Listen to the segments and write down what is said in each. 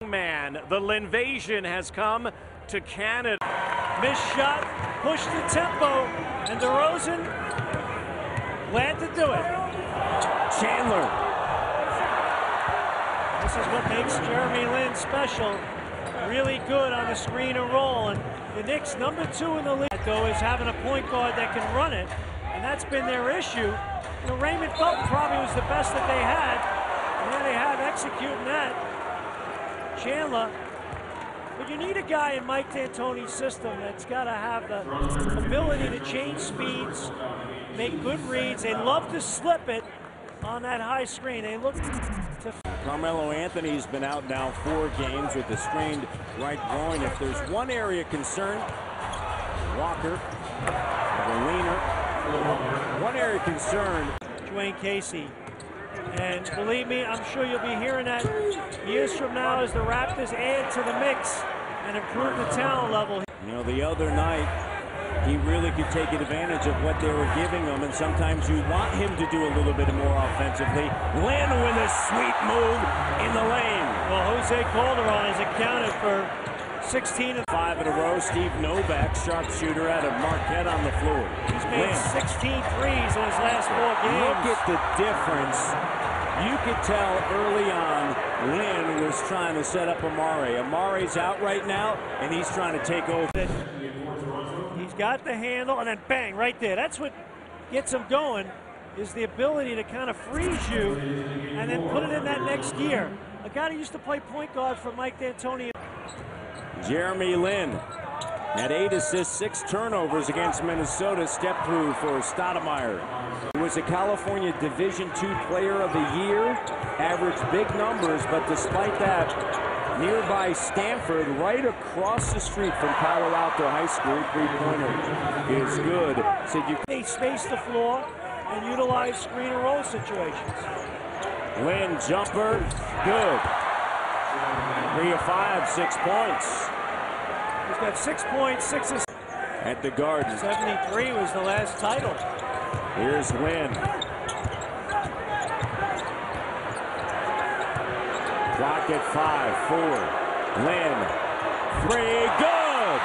man. The Linvasion has come to Canada. Missed shot, pushed the tempo, and DeRozan glad to do it. Chandler. This is what makes Jeremy Lin special. Really good on the screen and roll. And the Knicks, #2 in the league, though, is having a point guard that can run it, and that's been their issue. You know, Raymond Felton probably was the best that they had, and there they have executing that. Chandler. But you need a guy in Mike D'Antoni's system that's got to have the ability to change speeds, make good reads. They love to slip it on that high screen. They look to... Carmelo Anthony's been out now 4 games with a strained right groin. If there's one area of concern, Walker, the leaner. One area of concern. Dwayne Casey. And believe me, I'm sure you'll be hearing that years from now as the Raptors add to the mix and improve the talent level. You know, the other night, he really could take advantage of what they were giving him, and sometimes you want him to do a little bit more offensively. Lin with a sweet move in the lane. Well, José Calderón has accounted for 16 of 5 in a row. Steve Novak, sharpshooter out of Marquette on the floor. He's made 16 threes in his last 4 games. Look at the difference. You could tell early on Lin was trying to set up Amare. Amare's out right now, and he's trying to take over. He's got the handle, and then bang, right there. That's what gets him going, is the ability to kind of freeze you and then put it in that next gear. A guy who used to play point guard for Mike D'Antoni. Jeremy Lin had 8 assists, 6 turnovers against Minnesota. Step through for Stoudemire. He was a California Division II Player of the Year. Averaged big numbers, but despite that, nearby Stanford, right across the street from Palo Alto High School, 3-pointer is good. So they space the floor and utilize screen and roll situations. Lin jumper, good. 3 of 5, 6 points. He's got 6 points, 6 assists. At the Garden. 73 was the last title. Here's Lin. Clock at 5, 4. Lin, 3, good!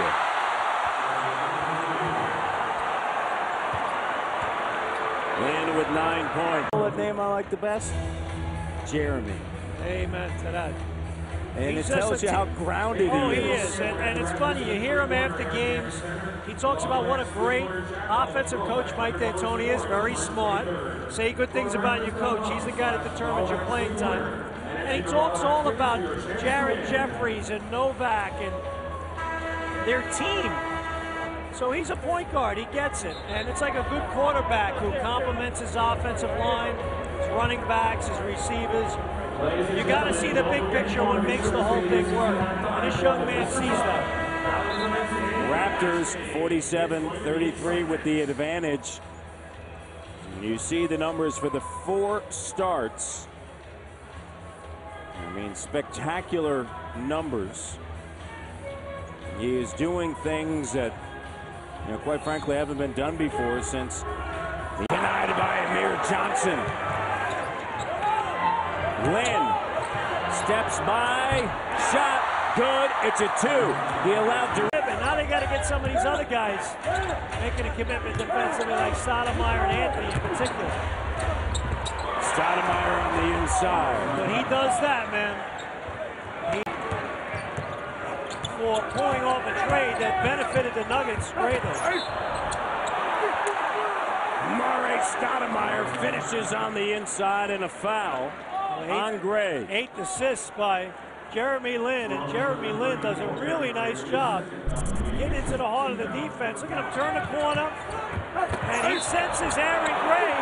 Lin with 9 points. What name I like the best? Jeremy. Amen to that. And it tells you how grounded he is. Oh, he is. And it's funny, you hear him after games. He talks about what a great offensive coach Mike D'Antoni is. Very smart. Say good things about your coach. He's the guy that determines your playing time. And he talks all about Jared Jeffries and Novak and their team. So he's a point guard. He gets it. And it's like a good quarterback who complements his offensive line, his running backs, his receivers. You got to see the big picture what makes the whole thing work. And this young man sees that. Raptors 47-33 with the advantage. You see the numbers for the 4 starts. I mean, spectacular numbers. He is doing things that, you know, quite frankly, haven't been done before since denied by Amir Johnson. Lin steps by, shot, good, it's a 2. He allowed to. Now they got to get some of these other guys making a commitment defensively, like Stoudemire and Anthony in particular. Stoudemire on the inside. But he does that, man. For pulling off a trade that benefited the Nuggets greatly. Murray Stoudemire finishes on the inside and a foul. On Gray. 8 assists by Jeremy Lin, and Jeremy Lin does a really nice job getting into the heart of the defense. Look at him turn the corner, and he senses Aaron Gray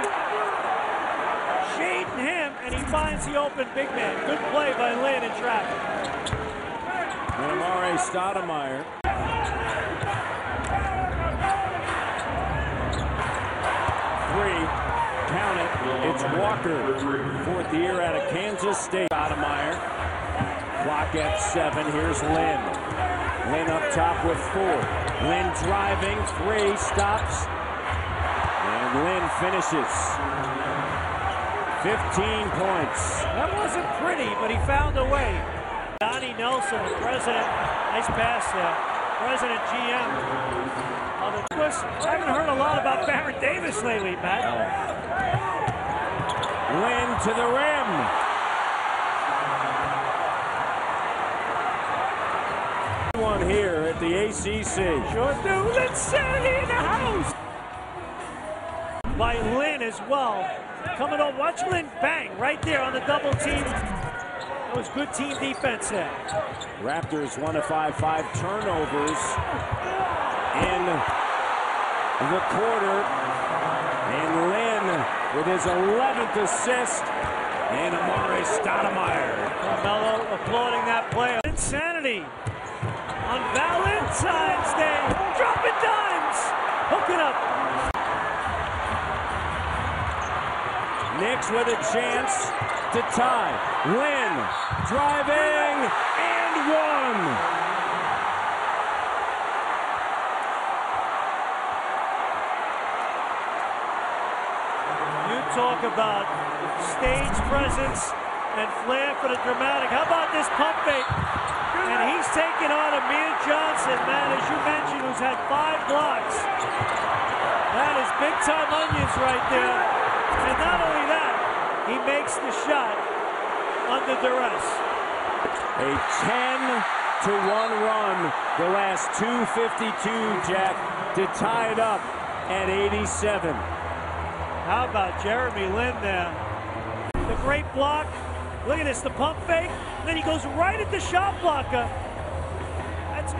shading him, and he finds the open big man. Good play by Lin in traffic. And Amare Stoudemire. Count it. It's Walker, 4th year out of Kansas State. Stoudemire. Clock at 7. Here's Lin. Lin up top with 4. Lin driving. 3. Stops. And Lin finishes. 15 points. That wasn't pretty, but he found a way. Donnie Nelson, the president, nice pass there. President GM of the Twist. I haven't heard a lot about Baron Davis lately, Matt. Lin to the rim. One here at the ACC. Sure do. Linsanity in the house. By Lin as well. Coming on, watch Lin bang right there on the double team. That was good team defense there. Raptors 1 of 5 turnovers in the quarter. And Lin with his 11th assist. And Amare Stoudemire. Carmelo applauding that play. Linsanity on Valentine's Day. Dropping dimes. Hook it up. Knicks with a chance to tie. Lin driving and one. You talk about stage presence and flair for the dramatic. How about this pump fake? And he's taking on Amir Johnson, man, as you mentioned, who's had 5 blocks. That is big-time onions right there. And not only that, he makes the shot under duress. A 10-1 run the last 2:52, Jack, to tie it up at 87. How about Jeremy Lin there? The great block. Look at this, the pump fake. And then he goes right at the shot blocker.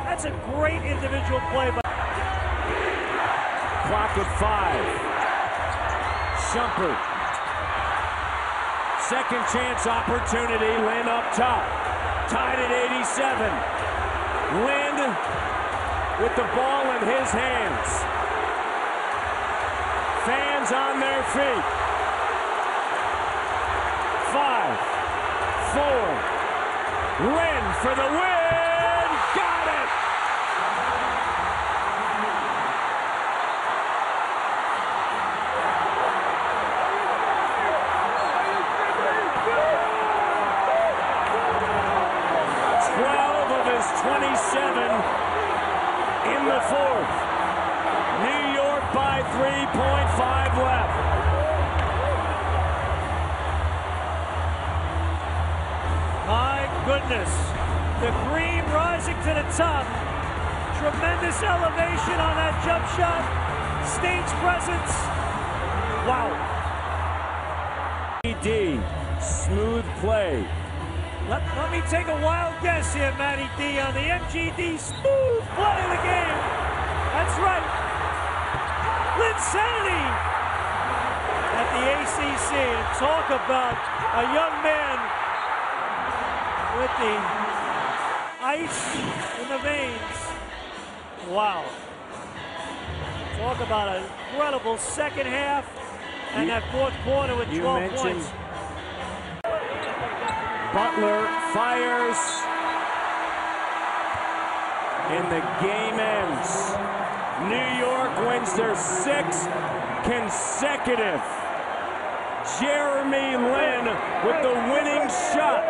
That's a great individual play. Clock at 5. Shumpert. Second chance opportunity. Lin up top. Tied at 87. Lin with the ball in his hands. Fans on their feet. 5, 4. Lin for the win. Got it. His 27 in the fourth. New York by 3.5 left. My goodness. The Cream rising to the top. Tremendous elevation on that jump shot. Stage presence. Wow. D. Smooth play. Let me take a wild guess here, Matty D, on the MGD smooth play of the game. That's right. Linsanity at the ACC. And talk about a young man with the ice in the veins. Wow. Talk about an incredible second half and that fourth quarter with 12 points. Butler fires, and the game ends. New York wins their 6th consecutive. Jeremy Lin with the winning shot.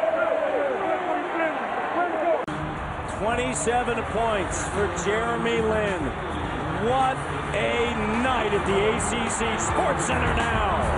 27 points for Jeremy Lin. What a night at the ACC Sports Center now.